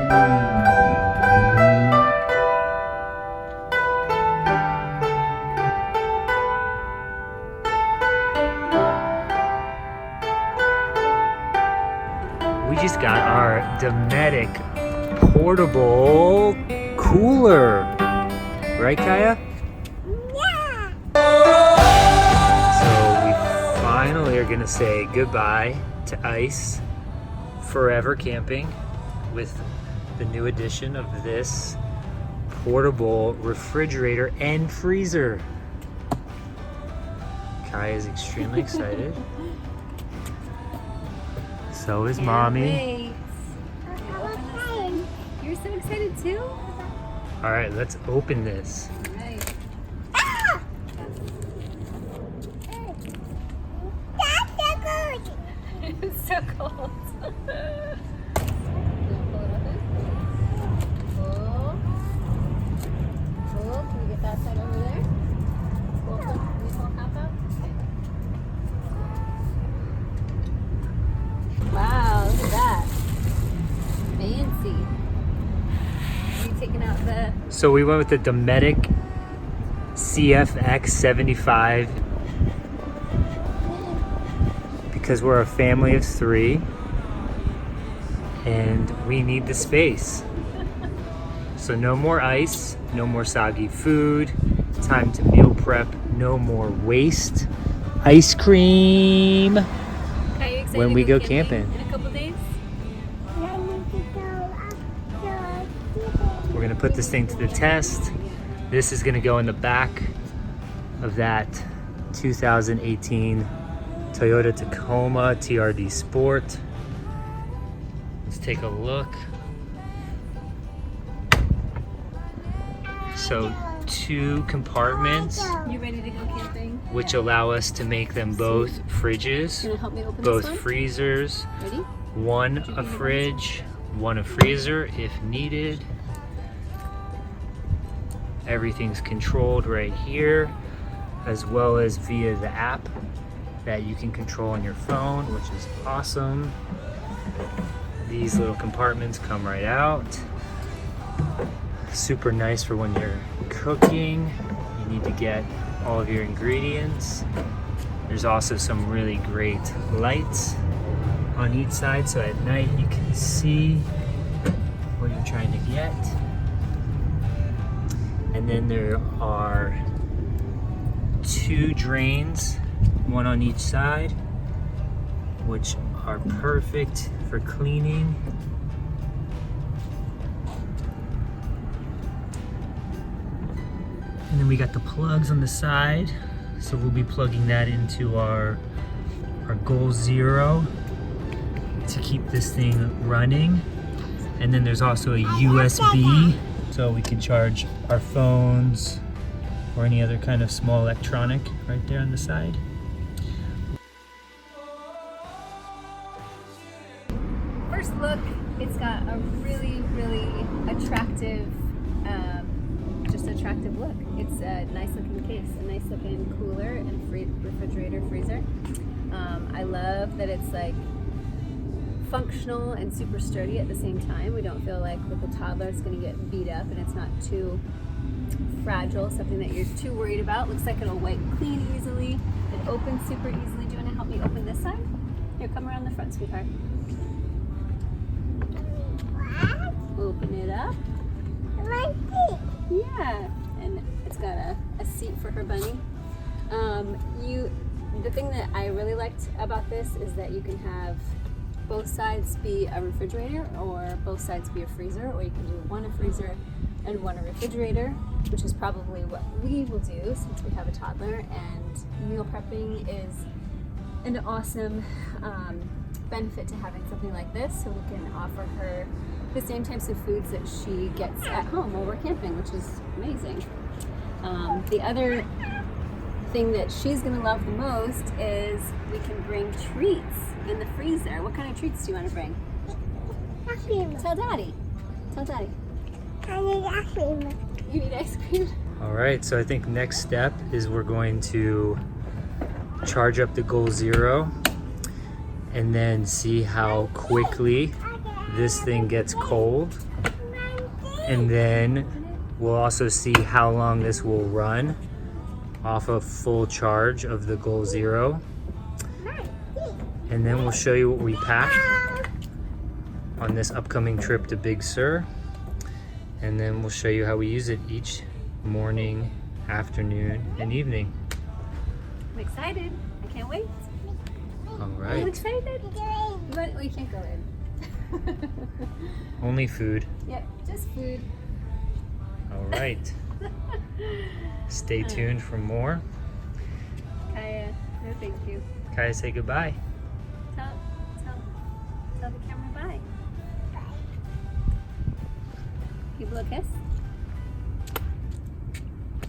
We just got our Dometic portable cooler. Right, Kaya? Yeah. So we finally are gonna say goodbye to ice forever camping with the new addition of this portable refrigerator and freezer. Kaya is extremely excited. So is Mommy. You're so excited too? All right, let's open this. Right. It's so cold. Cool. Can we get that side over there? Cool. Can you pull half out? Wow, look at that. Fancy. Are you taking out the... So we went with the Dometic CFX 75 because we're a family of 3 and we need the space. So no more ice, no more soggy food, time to meal prep, no more waste. Ice cream when we go camping. In a couple days? We're gonna put this thing to the test. This is gonna go in the back of that 2018 Toyota Tacoma TRD Sport. Let's take a look. So 2 compartments, You ready to go camping? which allow us to make them both fridges, Can you help me open both this one? freezers, Ready? one a fridge, one a freezer if needed. Everything's controlled right here, as well as via the app that you can control on your phone, which is awesome. These little compartments come right out. Super nice for when you're cooking. You need to get all of your ingredients. There's also some really great lights on each side, so at night you can see what you're trying to get. And then there are 2 drains, one on each side, which are perfect for cleaning. And then we got the plugs on the side, so we'll be plugging that into our Goal Zero to keep this thing running. And then there's also a USB, so we can charge our phones or any other kind of small electronic right there on the side. First look, it's got a really, really attractive, just attractive look. It's a nice looking case, a nice looking cooler and refrigerator freezer. I love that it's like functional and super sturdy at the same time. We don't feel like with a toddler it's going to get beat up, and it's not too fragile, something that you're too worried about. Looks like it'll wipe clean easily. It opens super easily. Do you want to help me open this side? Here, come around the front, sweetheart. Open it up. Yeah, and it's got a seat for her bunny. The thing that I really liked about this is that you can have both sides be a refrigerator or both sides be a freezer, or you can do one a freezer and one a refrigerator, which is probably what we will do since we have a toddler. And meal prepping is an awesome benefit to having something like this, so we can offer her the same types of foods that she gets at home while we're camping, which is amazing. The other thing that she's gonna love the most is we can bring treats in the freezer. What kind of treats do you want to bring? Ice cream. Tell Daddy. Tell Daddy. I need ice cream. You need ice cream? All right, so I think next step is we're going to charge up the Goal Zero and then see how quickly this thing gets cold, and then we'll also see how long this will run off of full charge of the Goal Zero. And then we'll show you what we pack on this upcoming trip to Big Sur. And then we'll show you how we use it each morning, afternoon, and evening. I'm excited. I can't wait. All Are you right. excited? But we can't go in. Only food. Yep, just food. All right. Stay tuned for more. Kaya, no thank you. Kaya, say goodbye. Tell the camera bye. Give a little kiss.